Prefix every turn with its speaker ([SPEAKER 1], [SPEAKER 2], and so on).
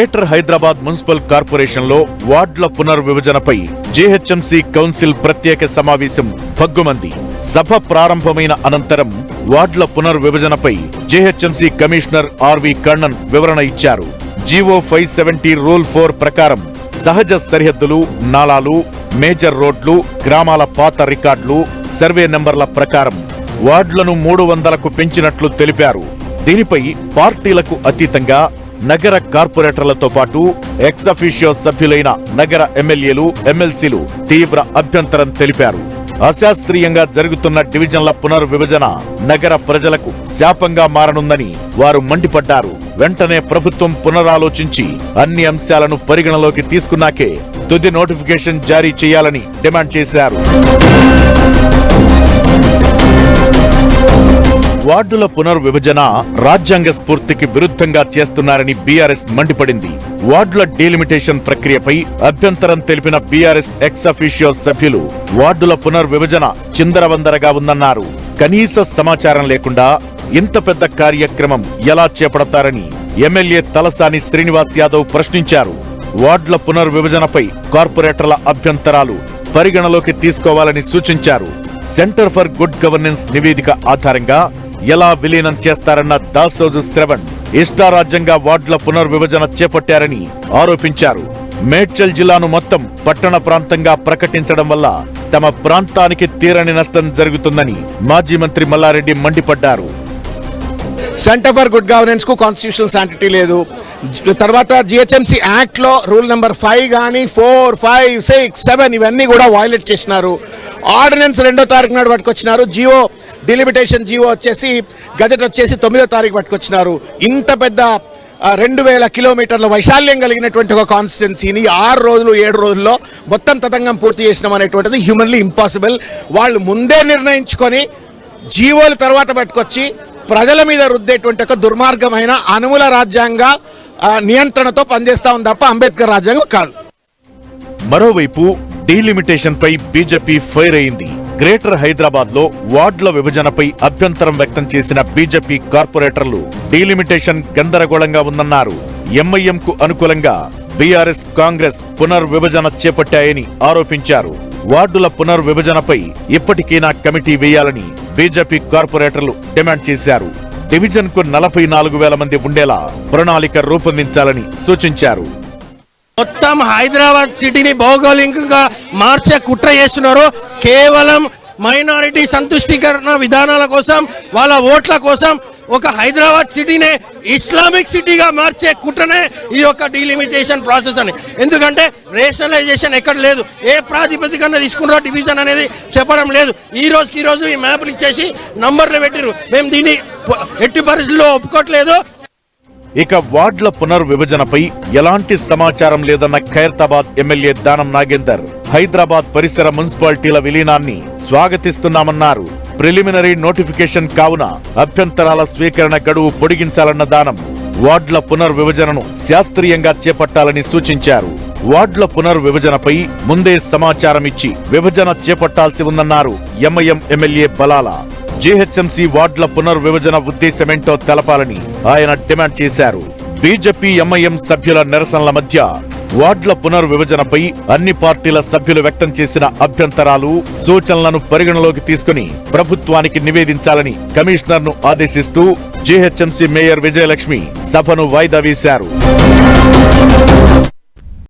[SPEAKER 1] Greater Hyderabad municipal కార్పొరేషన్లో వార్డుల పునర్విభజనపై GHMC council ప్రత్యేక సమావేశం భగ్గుమంది. సభ ప్రారంభమైన అనంతరం వార్డుల పునర్విభజనపై జీహెచ్ఎంసీ కమిషనర్ ఆర్వి కర్ణన్ వివరణ ఇచ్చారు. జీవో 570 రూల్ 4 ప్రకారం సహజ సరిహద్దులు, నాలాలు, మేజర్ రోడ్లు, గ్రామాల పాత రికార్డులు, సర్వే నెంబర్ల ప్రకారం వార్డులను 300కు పెంచినట్లు తెలిపారు. దీనిపై పార్టీలకు అతీతంగా నగర కార్పొరేటర్లతో పాటు ఎక్స్ అఫీషియో సభ్యులైన నగర ఎమ్మెల్యేలు, ఎమ్మెల్సీలు తీవ్ర అభ్యంతరం తెలిపారు. అశాస్త్రీయంగా జరుగుతున్న డివిజన్ల పునర్విభజన నగర ప్రజలకు శాపంగా మారనుందని వారు మండిపడ్డారు. వెంటనే ప్రభుత్వం పునరాలోచించి అన్ని అంశాలను పరిగణలోకి తీసుకున్నాకే తుది నోటిఫికేషన్ జారీ చేయాలని డిమాండ్ చేశారు. వార్డుల పునర్విభజన రాజ్యాంగ స్ఫూర్తికి విరుద్ధంగా చేస్తున్నారని బీఆర్ఎస్ మండిపడింది. వార్డుల డీలిమిటేషన్ ప్రక్రియపై అభ్యంతరం తెలిపిన బీఆర్ఎస్ ఎక్స్ అఫీషియో సభ్యులు వార్డుల పునర్విభజన చిందరవందరగా ఉందన్నారు. కనీస సమాచారం లేకుండా ఇంత పెద్ద కార్యక్రమం ఎలా చేపడతారని ఎమ్మెల్యే తలసాని శ్రీనివాస్ యాదవ్ ప్రశ్నించారు. వార్డుల పునర్విభజనపై కార్పొరేటర్ల అభ్యంతరాలు పరిగణలోకి తీసుకోవాలని సూచించారు. సెంటర్ ఫర్ గుడ్ గవర్నెన్స్ నివేదిక ఆధారంగా ఎలా విలీనం చేస్తారన్న దాసోజు శ్రవణ్ ఇష్టారాజ్యంగా వార్డుల పునర్విభజన చేపట్టారని ఆరోపించారు. మేడ్చల్ జిల్లాను మొత్తం పట్టణ ప్రాంతంగా ప్రకటించడం వల్ల తమ ప్రాంతానికి తీరని నష్టం జరుగుతుందని మాజీ మంత్రి మల్లారెడ్డి మండిపడ్డారు.
[SPEAKER 2] సెంటర్ ఫర్ గుడ్ గవర్నెన్స్ కు కాన్స్టిట్యూషనల్ శాంటిటీ లేదు. తర్వాత జిహెచ్ఎంసీ యాక్ట్ లో రూల్ నెంబర్ 5 కానీ 4, 5, 6, 7 ఇవన్నీ కూడా వయలేట్ చేసినారు. ఆర్డినెన్స్ 2వ తారీఖు నాడు పట్టుకొచ్చినారు. జియో డిలిమిటేషన్ జియో వచ్చేసి గజెట్ వచ్చేసి 9వ తారీఖు పట్టుకొచ్చినారు. ఇంత పెద్ద 2000 కిలోమీటర్ల వైశాల్యం కలిగినటువంటి ఒక కాన్స్టిట్యున్సీని 6 రోజులు 7 రోజుల్లో మొత్తం తతంగం పూర్తి చేసినాం అనేటువంటిది హ్యూమన్లీ ఇంపాసిబుల్. వాళ్ళు ముందే నిర్ణయించుకొని జీవోలు తర్వాత పట్టుకొచ్చి ప్రజల మీద రుద్దేటువంటి ఒక దుర్మార్గమైన అనుమూల రాజ్యాంగ నియంత్రణతో పనిచేస్తా ఉంది తప్ప అంబేద్కర్ రాజ్యాంగం కాదు.
[SPEAKER 1] మరోవైపు డీలిమిటేషన్ పై బీజేపీ ఫైర్ అయింది. గ్రేటర్ హైదరాబాద్ లో వార్డుల విభజనపై అభ్యంతరం వ్యక్తం చేసిన బీజేపీ కార్పొరేటర్లు డీలిమిటేషన్ గందరగోళంగా ఉందన్నారు. ఎంఐఎం కు అనుకూలంగా బీఆర్ఎస్, కాంగ్రెస్ పునర్విభజన చేపట్టాయని ఆరోపించారు. వార్డుల పునర్విభజనపై ఇప్పటికైనా కమిటీ వేయాలని బీజేపీ కార్పొరేటర్లు డిమాండ్ చేశారు. డివిజన్ కు 44,000 మంది ఉండేలా ప్రణాళిక రూపొందించాలని సూచించారు.
[SPEAKER 3] మొత్తం హైదరాబాద్ సిటీని భౌగోళికంగా మార్చే కుట్ర చేస్తున్నారు. కేవలం మైనారిటీ సంతుష్టీకరణ విధానాల కోసం, వాళ్ళ ఓట్ల కోసం ఒక హైదరాబాద్ సిటీనే ఇస్లామిక్ సిటీగా మార్చే కుట్రనే ఈ యొక్క డీలిమిటేషన్ ప్రాసెస్ అని. ఎందుకంటే రేషనలైజేషన్ ఎక్కడ లేదు, ఏ ప్రాతిపదికన తీసుకున్నారో డివిజన్ అనేది చెప్పడం లేదు. ఈ రోజు ఈ మ్యాప్లు ఇచ్చేసి నంబర్లు పెట్టిరు. మేము దీన్ని ఎట్టి పరిస్థితుల్లో ఒప్పుకోవట్లేదు.
[SPEAKER 1] ఇక వార్డుల పునర్విభజనపై ఎలాంటి సమాచారం లేదన్న ఖైరతాబాద్ ఎమ్మెల్యే దానం నాగేందర్ హైదరాబాద్ పరిసర మున్సిపాలిటీల విలీనాన్ని స్వాగతిస్తున్నామన్నారు. ప్రిలిమినరీ నోటిఫికేషన్ కావున అభ్యంతరాల స్వీకరణ గడువు పొడిగించాలన్న దానం వార్డుల పునర్విభజనను శాస్త్రీయంగా చేపట్టాలని సూచించారు. వార్డుల పునర్విభజనపై ముందే సమాచారం ఇచ్చి విభజన చేపట్టాల్సి ఉందన్నారు ఎంఐఎం ఎమ్మెల్యే బలాల. జీహెచ్ఎంసీ వార్డుల పునర్విభజన ఉద్దేశమేంటో తెలపాలని ఆయన డిమాండ్ చేశారు. బీజేపీ, ఎంఐఎం సభ్యుల నిరసనల మధ్య వార్డుల పునర్విభజనపై అన్ని పార్టీల సభ్యులు వ్యక్తం చేసిన అభ్యంతరాలు, సూచనలను పరిగణలోకి తీసుకుని ప్రభుత్వానికి నివేదించాలని కమిషనర్ను ఆదేశిస్తూ జీహెచ్ఎంసీ మేయర్ విజయలక్ష్మి సభను వాయిదా వేశారు.